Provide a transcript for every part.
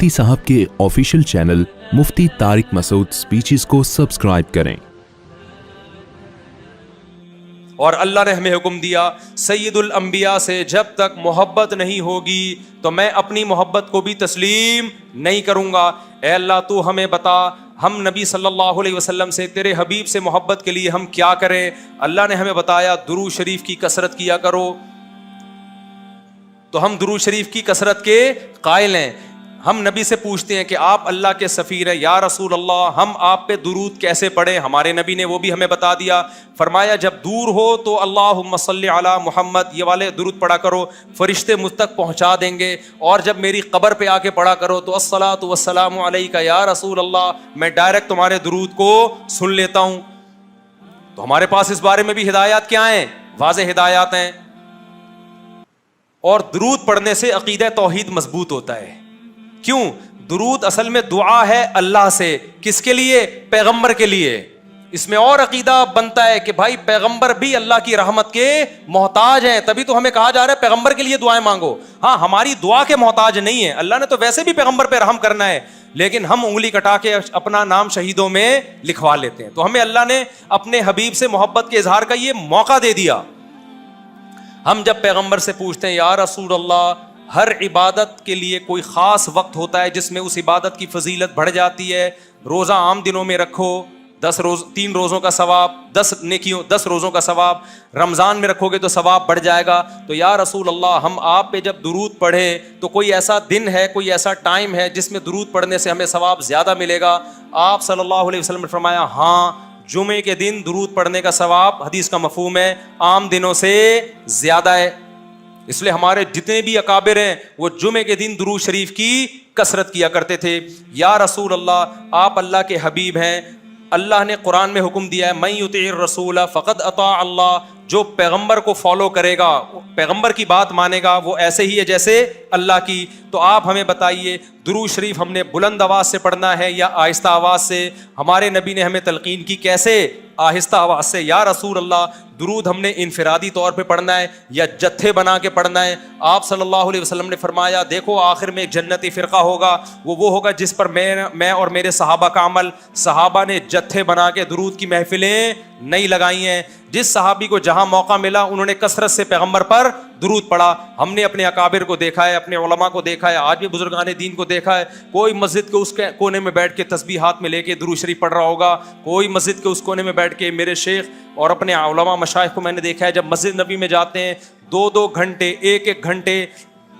मुफ्ती साहब के official channel मुफ्ती Tariq Masood speeches को सब्सक्राइब करें। और अल्लाह ने हमें हुक्म दिया सैयदुल अंबिया से जब तक मोहब्बत नहीं होगी तो मैं अपनी मोहब्बत को भी तस्लीम नहीं करूँगा। ए अल्लाह तू हमें बता हम नबी सल्लल्लाहु अलैहि वसल्लम से तेरे हबीब से मोहब्बत के लिए हम क्या करें। अल्लाह ने हमें बताया दुरूद शरीफ की कसरत किया करो, तो हम दुरूद शरीफ की कसरत के कायल हैं। हम नबी से पूछते हैं कि आप अल्लाह के सफ़ीर हैं, या रसूल अल्लाह हम आप पे दुरूद कैसे पढ़ें। हमारे नबी ने वो भी हमें बता दिया। फरमाया जब दूर हो तो अल्लाहुम्मा सल्ली अला मुहम्मद ये वाले दुरूद पढ़ा करो, फरिश्ते मुझ तक पहुँचा देंगे। और जब मेरी कब्र पे आके पढ़ा करो तो अस्सलातु वस्सलामु अलैका या रसूल अल्लाह, मैं डायरेक्ट तुम्हारे दुरूद को सुन लेता हूँ। तो हमारे पास इस बारे में भी हिदायत क्या हैं, वाज़ेह हिदायत हैं। और दुरूद पढ़ने से अकीदा तौहीद मजबूत होता है। क्यों? दुरूद असल में दुआ है अल्लाह से, किसके लिए? पैगंबर के लिए। इसमें और अकीदा बनता है कि भाई पैगंबर भी अल्लाह की रहमत के मोहताज हैं, तभी तो हमें कहा जा रहा है पैगंबर के लिए दुआएं मांगो। हाँ, हमारी दुआ के मोहताज नहीं है, अल्लाह ने तो वैसे भी पैगंबर पे रहम करना है, लेकिन हम उंगली कटा के अपना नाम शहीदों में लिखवा लेते हैं। तो हमें अल्लाह ने अपने हबीब से मोहब्बत के इजहार का ये मौका दे दिया। हम जब पैगंबर से पूछते हैं या रसूल अल्लाह, हर इबादत के लिए कोई ख़ास वक्त होता है जिसमें उस इबादत की फजीलत बढ़ जाती है। रोज़ा आम दिनों में रखो 3 रोज़ों का सवाब, 10 नेकियों 10 रोज़ों का सवाब, रमज़ान में रखोगे तो सवाब बढ़ जाएगा। तो या रसूल अल्लाह हम आप पे जब दुरूद पढ़े तो कोई ऐसा दिन है, कोई ऐसा टाइम है जिसमें दुरूद पढ़ने से हमें सवाब ज़्यादा मिलेगा। आप सल्लल्लाहु अलैहि वसल्लम ने फरमाया हाँ, जुमे के दिन दुरूद पढ़ने का सवाब, हदीस का मफहूम है, आम दिनों से ज़्यादा है। इसलिए हमारे जितने भी अकाबिर हैं वो जुमे के दिन दुरूद शरीफ की कसरत किया करते थे। या रसूल अल्लाह आप अल्लाह के हबीब हैं, अल्लाह ने कुरान में हुक्म दिया है मैं युतीर रसूल फ़क़द अता अल्लाह, जो पैगंबर को फॉलो करेगा, पैगंबर की बात मानेगा, वो ऐसे ही है जैसे अल्लाह की। तो आप हमें बताइए दुरूद शरीफ हमने बुलंद आवाज़ से पढ़ना है या आहिस्ता आवाज़ से? हमारे नबी ने हमें तलकीन की कैसे? आहिस्ता आवाज़ से। या रसूल अल्लाह दुरूद हमने इनफरादी तौर पे पढ़ना है या जत्थे बना के पढ़ना है? आप सल्लल्लाहु अलैहि वसल्लम ने फरमाया देखो आखिर में एक जन्नती फ़िरका होगा, वो होगा जिस पर मैं और मेरे सहाबा का अमल। सहाबा ने जत्थे बना के दुरूद की महफिलें नहीं लगाई हैं। जिस सहाबी को जहां मौका मिला उन्होंने कसरत से पैगंबर पर दुरूद पढ़ा। हमने अपने अकाबिर को देखा है, अपने उलमा को देखा है, आज भी बुजुर्गान दीन को देखा है। कोई मस्जिद के उस कोने में बैठ के तस्बीह हाथ में लेके दुरूद शरीफ पढ़ रहा होगा, कोई मस्जिद के उस कोने में बैठ के मेरे शेख और अपने उलमा मशाइख को मैंने देखा है जब मस्जिद नबी में जाते हैं 2-2 घंटे, 1-1 घंटे,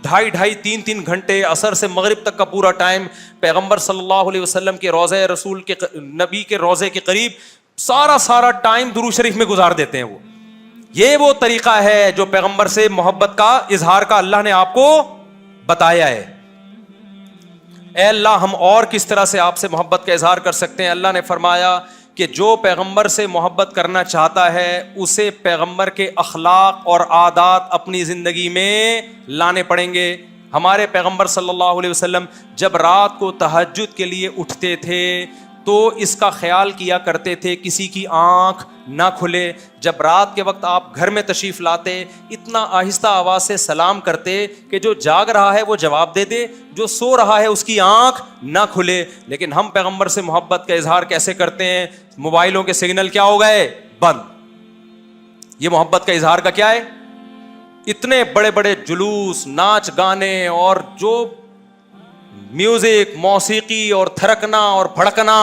2.5-2.5, 3-3 घंटे, असर से मगरिब तक का पूरा टाइम पैगंबर सल्लल्लाहु अलैहि वसल्लम के रोज़े रसूल के नबी के रोज़े के करीब सारा टाइम दुरूद शरीफ में गुजार देते हैं। वो तरीका है जो पैगंबर से मोहब्बत का इजहार का अल्लाह ने आपको बताया है। ए अल्लाह हम और किस तरह से आपसे मोहब्बत का इजहार कर सकते हैं? अल्लाह ने फरमाया कि जो पैगंबर से मोहब्बत करना चाहता है उसे पैगंबर के अखलाक और आदात अपनी ज़िंदगी में लाने पड़ेंगे। हमारे पैगंबर सल्लल्लाहु अलैहि वसल्लम जब रात को तहज्जुद के लिए उठते थे तो इसका ख्याल किया करते थे किसी की आँख ना खुले। जब रात के वक्त आप घर में तशरीफ़ लाते इतना आहिस्ता आवाज़ से सलाम करते कि जो जाग रहा है वो जवाब दे दे, जो सो रहा है उसकी आँख ना खुले। लेकिन हम पैगंबर से मोहब्बत का इजहार कैसे करते हैं? मोबाइलों के सिग्नल क्या हो गए? बंद। ये मोहब्बत का इजहार का क्या है? इतने बड़े बड़े जुलूस, नाच गाने और जो म्यूजिक, मौसीकी और थरकना और भड़कना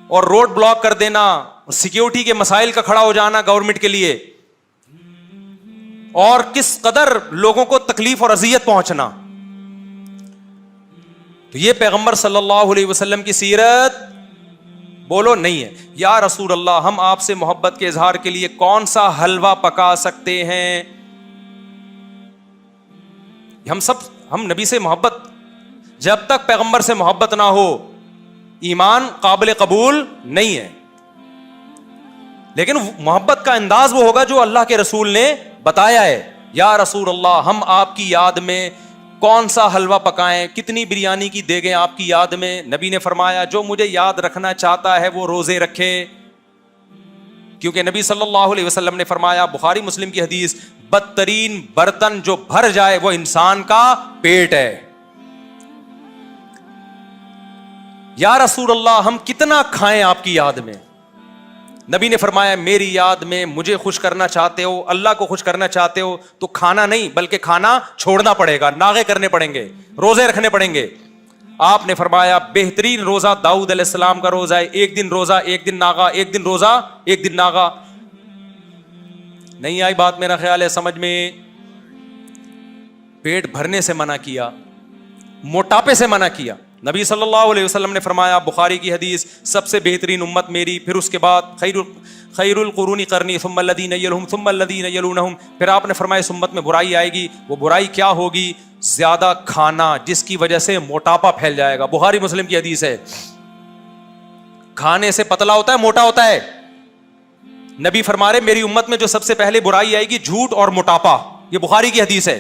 और रोड ब्लॉक कर देना, सिक्योरिटी के मसाइल का खड़ा हो जाना गवर्नमेंट के लिए, और किस कदर लोगों को तकलीफ और अजियत पहुंचना। तो ये पैगंबर सल्लल्लाहु अलैहि वसल्लम की सीरत बोलो नहीं है। या रसूल अल्लाह हम आपसे मोहब्बत के इजहार के लिए कौन सा हलवा पका सकते हैं? हम नबी से मोहब्बत, जब तक पैगंबर से मोहब्बत ना हो ईमान काबिल कबूल नहीं है। लेकिन मोहब्बत का अंदाज वो होगा जो अल्लाह के रसूल ने बताया है। या रसूल अल्लाह हम आपकी याद में कौन सा हलवा पकाएं, कितनी बिरयानी की देगें आपकी याद में? नबी ने फरमाया जो मुझे याद रखना चाहता है वो रोजे रखे, क्योंकि नबी सल्लल्लाहु अलैहि वसल्लम ने फरमाया, बुखारी मुस्लिम की हदीस, बदतरीन बर्तन जो भर जाए वो इंसान का पेट है। یا رسول اللہ ہم کتنا کھائیں آپ کی یاد میں؟ نبی نے فرمایا میری یاد میں مجھے خوش کرنا چاہتے ہو, اللہ کو خوش کرنا چاہتے ہو تو کھانا نہیں بلکہ کھانا چھوڑنا پڑے گا, ناغے کرنے پڑیں گے, روزے رکھنے پڑیں گے. آپ نے فرمایا بہترین روزہ داؤد علیہ السلام کا روزہ ہے, ایک دن روزہ ایک دن ناغا, ایک دن روزہ ایک دن ناغا. نہیں آئی بات میرا خیال ہے سمجھ میں. پیٹ بھرنے سے منع کیا, موٹاپے سے منع کیا. نبی صلی اللہ علیہ وسلم نے فرمایا, بخاری کی حدیث, سب سے بہترین امت میری, پھر اس کے بعد خیر القرون قرنی ثم الذین یلونہم ثم الذین یلونہم. پھر آپ نے فرمایا اس امت میں برائی آئے گی. وہ برائی کیا ہوگی؟ زیادہ کھانا, جس کی وجہ سے موٹاپا پھیل جائے گا. بخاری مسلم کی حدیث ہے. کھانے سے پتلا ہوتا ہے, موٹا ہوتا ہے. نبی فرما رہے میری امت میں جو سب سے پہلے برائی آئے گی جھوٹ اور موٹاپا. یہ بخاری کی حدیث ہے.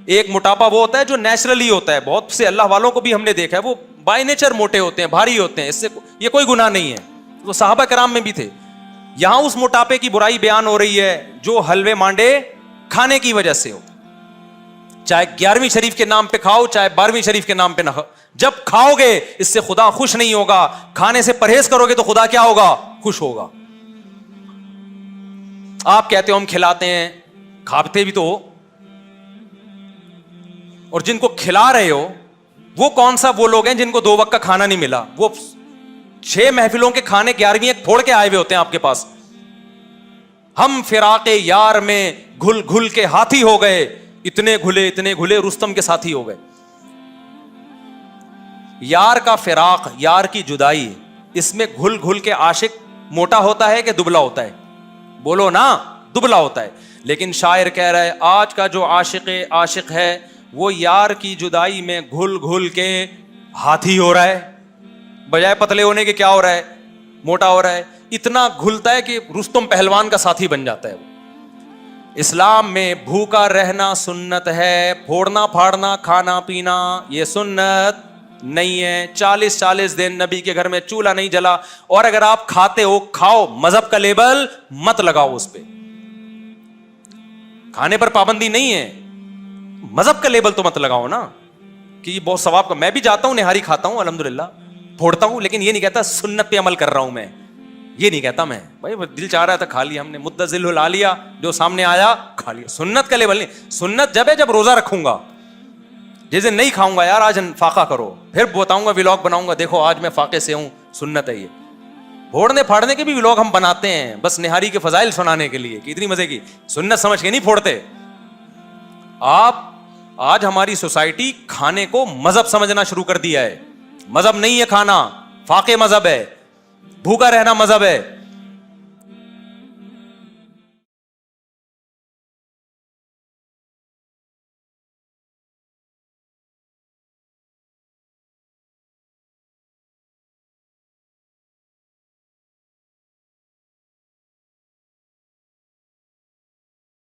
ایک موٹاپا وہ ہوتا ہے جو نیچرلی ہوتا ہے, بہت سے اللہ والوں کو بھی ہم نے دیکھا ہے وہ بائی نیچر موٹے ہوتے ہیں, بھاری ہوتے ہیں, اس سے یہ کوئی گناہ نہیں ہے, وہ صحابہ کرام میں بھی تھے. یہاں اس موٹاپے کی برائی بیان ہو رہی ہے جو حلوے مانڈے کھانے کی وجہ سے ہو, چاہے 11ویں شریف کے نام پہ کھاؤ چاہے 12ویں شریف کے نام پہ نہ کھاؤ. جب کھاؤ گے اس سے خدا خوش نہیں ہوگا, کھانے سے پرہیز کرو گے تو خدا کیا ہوگا؟ خوش ہوگا. آپ کہتے ہو ہم کھلاتے ہیں, کھاتے بھی تو ہو, اور جن کو کھلا رہے ہو وہ کون سا وہ لوگ ہیں جن کو 2 وقت کا کھانا نہیں ملا؟ وہ 6 محفلوں کے کھانے 11ویں ایک پھوڑ کے آئے ہوئے ہوتے ہیں آپ کے پاس. ہم فراق یار میں گھل گھل کے ہاتھی ہو گئے, اتنے گھلے رستم کے ساتھی ہو گئے. یار کا فراق, یار کی جدائی, اس میں گھل گھل کے عاشق موٹا ہوتا ہے کہ دبلا ہوتا ہے؟ بولو نا, دبلا ہوتا ہے. لیکن شاعر کہہ رہا ہے آج کا جو عاشق ہے وہ یار کی جدائی میں گھل گھل کے ہاتھی ہو رہا ہے, بجائے پتلے ہونے کے کیا ہو رہا ہے؟ موٹا ہو رہا ہے. اتنا گھلتا ہے کہ رستم پہلوان کا ساتھی بن جاتا ہے. اسلام میں بھوکا رہنا سنت ہے, پھوڑنا پھاڑنا کھانا پینا یہ سنت نہیں ہے. 40 دن نبی کے گھر میں چولہا نہیں جلا, اور اگر آپ کھاتے ہو کھاؤ, مذہب کا لیبل مت لگاؤ اس پہ. کھانے پر پابندی نہیں ہے, مذہب کا لیبل تو مت لگاؤ نا کہ یہ بہت ثواب کا. میں بھی جاتا ہوں, نہاری کھاتا ہوں, الحمدللہ پھوڑتا ہوں, لیکن یہ نہیں کہتا سنت پہ عمل کر رہا ہوں میں, یہ نہیں کہتا میں. بھائی دل چاہ رہا تھا کھا لیا ہم نے, متزل لا لیا, جو سامنے آیا کھا لیا. سنت کا لیبل نہیں. سنت جب ہے جب روزہ رکھوں گا, جیسے نہیں کھاؤں گا یار آج فاقہ کرو, پھر بتاؤں گا ولاگ بناؤں گا, دیکھو آج میں فاقے سے ہوں, سنت ہے یہ. پھوڑنے پھاڑنے کے بھی ولاگ ہم بناتے ہیں بس نہاری کے فضائل سنانے کے لیے کہ اتنی مزے کی. سنت سمجھ کے نہیں پھوڑتے آپ. آج ہماری سوسائٹی کھانے کو مذہب سمجھنا شروع کر دیا ہے. مذہب نہیں ہے کھانا, فاقے مذہب ہے, بھوکا رہنا مذہب ہے.